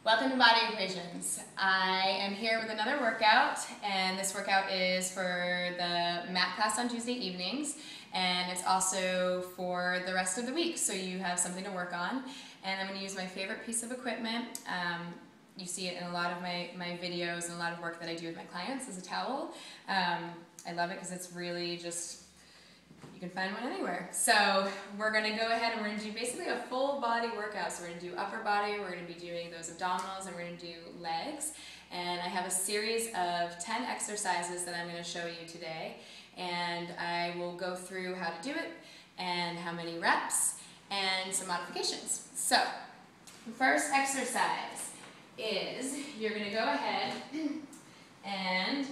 Welcome to Body Equations. I am here with another workout, and this workout is for the math class on Tuesday evenings, and it's also for the rest of the week, so you have something to work on. And I'm going to use my favorite piece of equipment. You see it in a lot of my videos and a lot of work that I do with my clients is a towel. I love it because it's really just, you can find one anywhere. So we're going to go ahead and we're going to do basically a full body workout. So we're going to do upper body, we're going to be doing those abdominals, and we're going to do legs. And I have a series of 10 exercises that I'm going to show you today. And I will go through how to do it and how many reps and some modifications. So the first exercise is you're going to go ahead and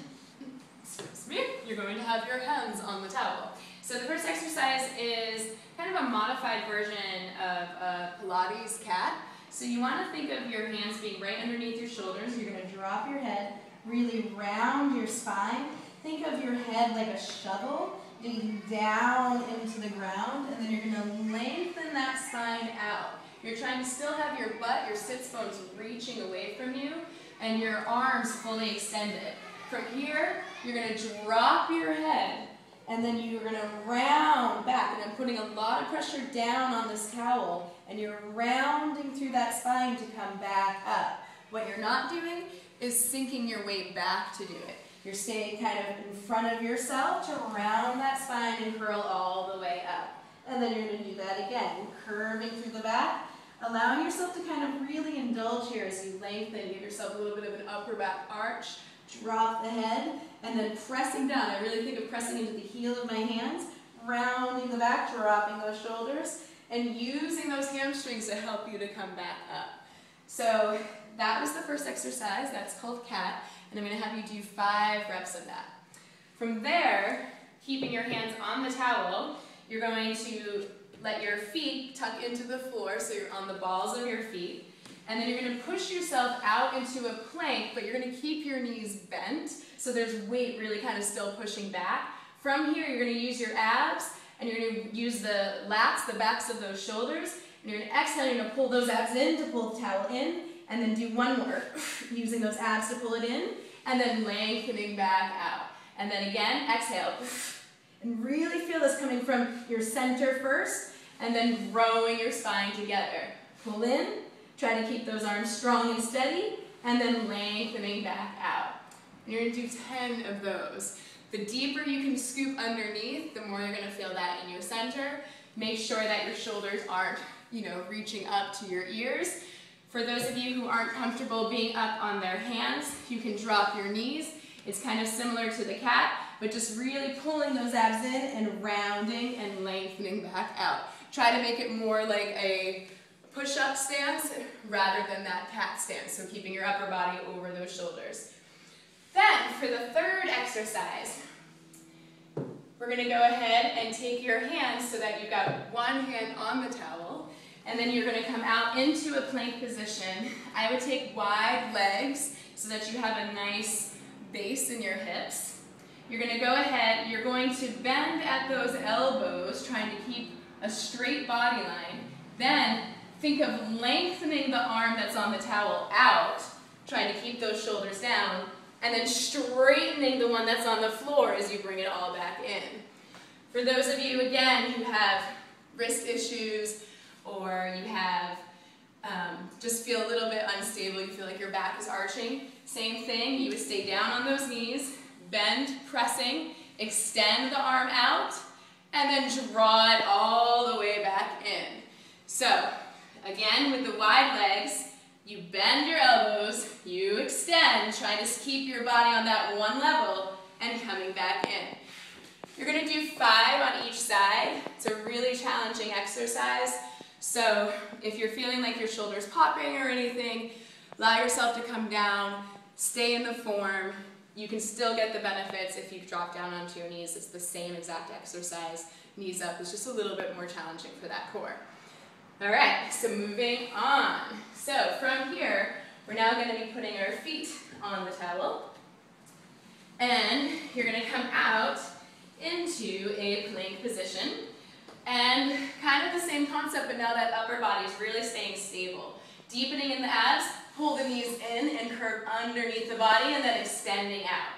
you're going to have your hands on the towel. So the first exercise is kind of a modified version of a Pilates cat. So you want to think of your hands being right underneath your shoulders. You're going to drop your head, really round your spine. Think of your head like a shovel digging down into the ground, and then you're going to lengthen that spine out. You're trying to still have your butt, your sits bones reaching away from you, and your arms fully extended. From here, you're going to drop your head, and then you're going to round back, and I'm putting a lot of pressure down on this towel, and you're rounding through that spine to come back up. What you're not doing is sinking your weight back to do it. You're staying kind of in front of yourself to round that spine and curl all the way up. And then you're going to do that again, curving through the back, allowing yourself to kind of really indulge here as you lengthen, give yourself a little bit of an upper back arch, drop the head, and then pressing down. I really think of pressing into the heel of my hands, rounding the back, dropping those shoulders, and using those hamstrings to help you to come back up. So that was the first exercise. That's called cat, and I'm going to have you do 5 reps of that. From there, keeping your hands on the towel, you're going to let your feet tuck into the floor, so you're on the balls of your feet. And then you're going to push yourself out into a plank, but you're going to keep your knees bent, so there's weight really kind of still pushing back. From here, you're going to use your abs, and you're going to use the lats, the backs of those shoulders, and you're going to exhale, you're going to pull those abs in to pull the towel in, and then do one more, using those abs to pull it in, and then lengthening back out. And then again, exhale, and really feel this coming from your center first, and then rowing your spine together. Pull in, try to keep those arms strong and steady, and then lengthening back out. And you're going to do 10 of those. The deeper you can scoop underneath, the more you're going to feel that in your center. Make sure that your shoulders aren't, reaching up to your ears. For those of you who aren't comfortable being up on their hands, you can drop your knees. It's kind of similar to the cat, but just really pulling those abs in and rounding and lengthening back out. Try to make it more like a push-up stance rather than that cat stance, so keeping your upper body over those shoulders. Then, for the third exercise, we're going to go ahead and take your hands so that you've got one hand on the towel, and then you're going to come out into a plank position. I would take wide legs so that you have a nice base in your hips. You're going to go ahead, you're going to bend at those elbows, trying to keep a straight body line. Then, think of lengthening the arm that's on the towel out, trying to keep those shoulders down, and then straightening the one that's on the floor as you bring it all back in. For those of you, again, who have wrist issues, or you have just feel a little bit unstable, you feel like your back is arching, same thing, you would stay down on those knees, bend, pressing, extend the arm out, and then draw it all the way back in. So, again, with the wide legs, you bend your elbows, you extend, trying to keep your body on that one level, and coming back in. You're going to do 5 on each side. It's a really challenging exercise. So if you're feeling like your shoulder's popping or anything, allow yourself to come down, stay in the form. You can still get the benefits if you drop down onto your knees. It's the same exact exercise. Knees up is just a little bit more challenging for that core. All right, so moving on. So from here, we're now going to be putting our feet on the towel. And you're going to come out into a plank position. And kind of the same concept, but now that upper body is really staying stable. Deepening in the abs, pull the knees in and curve underneath the body and then extending out.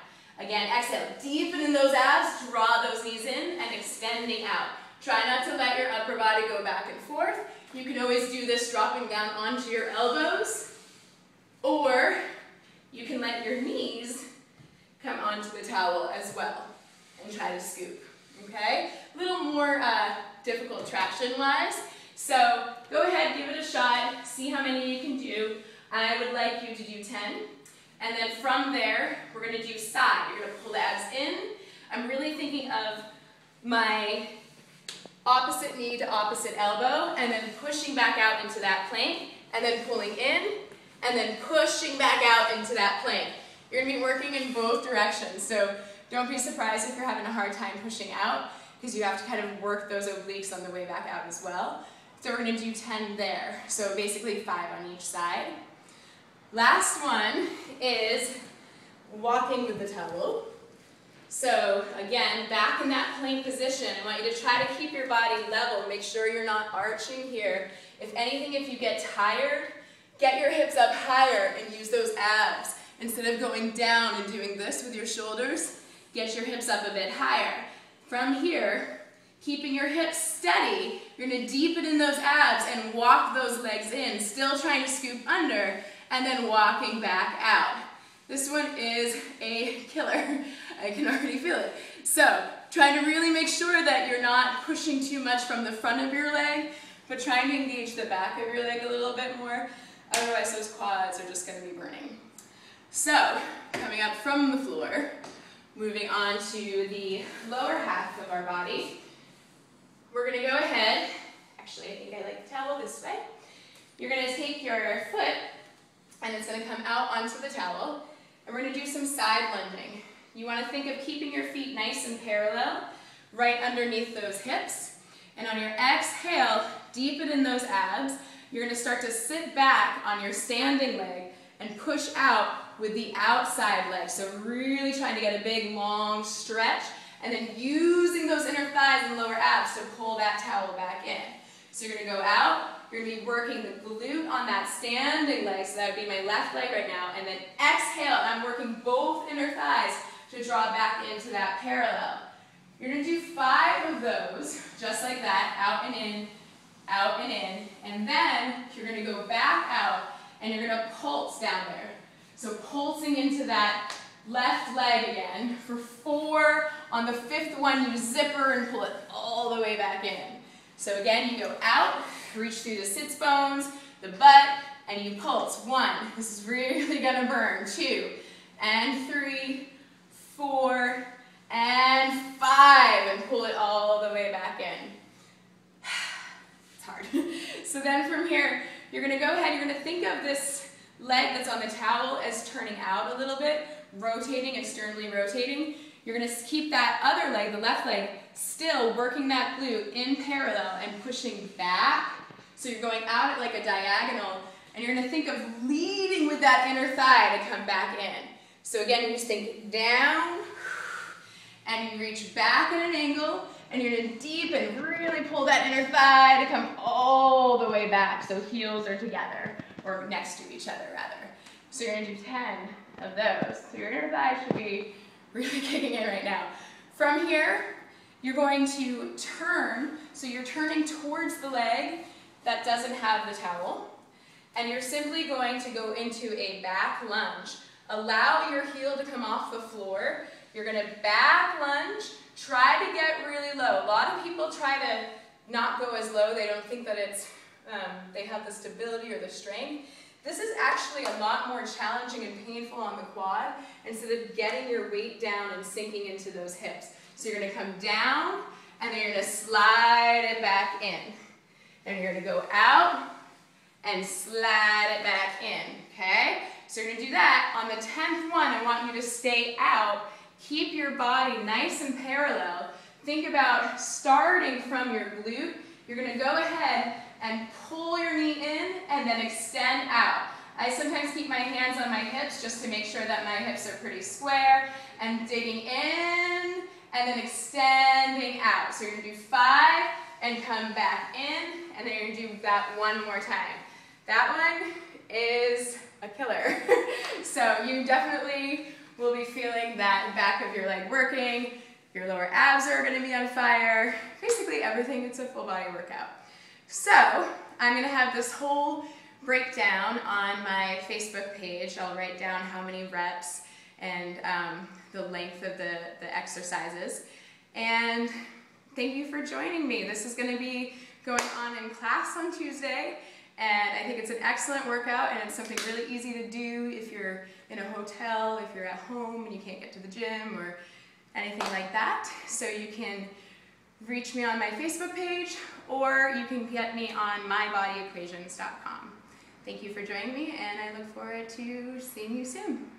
Again, exhale, deepen in those abs, draw those knees in and extending out. Try not to let your upper body go back and forth. You can always do this dropping down onto your elbows, or you can let your knees come onto the towel as well and try to scoop, okay? A little more difficult traction-wise, so go ahead, give it a shot, see how many you can do. I would like you to do 10, and then from there, we're gonna do side. You're gonna pull the abs in. I'm really thinking of my opposite knee to opposite elbow, and then pushing back out into that plank, and then pulling in, and then pushing back out into that plank. You're gonna be working in both directions, so don't be surprised if you're having a hard time pushing out, because you have to kind of work those obliques on the way back out as well. So we're gonna do 10 there, so basically 5 on each side. Last one is walking with the towel. So again, back in that plank position, I want you to try to keep your body level. Make sure you're not arching here. If anything, if you get tired, get your hips up higher and use those abs. Instead of going down and doing this with your shoulders, get your hips up a bit higher. From here, keeping your hips steady, you're gonna deepen in those abs and walk those legs in, still trying to scoop under, and then walking back out. This one is a killer. I can already feel it. So, trying to really make sure that you're not pushing too much from the front of your leg, but trying to engage the back of your leg a little bit more. Otherwise, those quads are just going to be burning. So, coming up from the floor, moving on to the lower half of our body. We're going to go ahead. Actually, I think I like the towel this way. You're going to take your foot, and it's going to come out onto the towel. And we're going to do some side lunging. You want to think of keeping your feet nice and parallel, right underneath those hips. And on your exhale, deepen in those abs. You're going to start to sit back on your standing leg and push out with the outside leg. So really trying to get a big, long stretch, and then using those inner thighs and lower abs to pull that towel back in. So you're going to go out. You're going to be working the glute on that standing leg, so that would be my left leg right now, and then exhale, and I'm working both inner thighs to draw back into that parallel. You're going to do 5 of those, just like that, out and in, and then you're going to go back out, and you're going to pulse down there. So pulsing into that left leg again for 4. On the 5th one, you zipper and pull it all the way back in. So again, you go out, reach through the sits bones, the butt, and you pulse. 1, this is really gonna burn. 2, and 3, 4, and 5, and pull it all the way back in. It's hard. So then from here, you're gonna go ahead, you're gonna think of this leg that's on the towel as turning out a little bit, rotating, externally rotating. You're gonna keep that other leg, the left leg, still working that glute in parallel and pushing back. So you're going out at like a diagonal, and you're gonna think of leading with that inner thigh to come back in. So again, you just think down, and you reach back at an angle, and you're gonna deepen, really pull that inner thigh to come all the way back, so heels are together, or next to each other rather. So you're gonna do 10 of those. So your inner thigh should be really kicking in right now. From here, you're going to turn, so you're turning towards the leg that doesn't have the towel, and you're simply going to go into a back lunge. Allow your heel to come off the floor. You're going to back lunge, try to get really low. A lot of people try to not go as low. They don't think that it's, they have the stability or the strength. This is actually a lot more challenging and painful on the quad instead of getting your weight down and sinking into those hips. So you're going to come down, and then you're going to slide it back in. And you're going to go out and slide it back in, okay? So you're going to do that. On the 10th one, I want you to stay out. Keep your body nice and parallel. Think about starting from your glute. You're going to go ahead and pull your knee in and then extend out. I sometimes keep my hands on my hips just to make sure that my hips are pretty square, and digging in and then extending out. So you're going to do 5 and come back in, and then you're going to do that one more time. That one is a killer. you definitely will be feeling that back of your leg working, your lower abs are gonna be on fire, basically everything. It's a full body workout. So I'm gonna have this whole breakdown on my Facebook page. I'll write down how many reps and the length of the exercises. And thank you for joining me. This is gonna be going on in class on Tuesday, and I think it's an excellent workout, and it's something really easy to do if you're in a hotel, if you're at home and you can't get to the gym or anything like that. So you can reach me on my Facebook page, or you can get me on mybodyequations.com. Thank you for joining me, and I look forward to seeing you soon.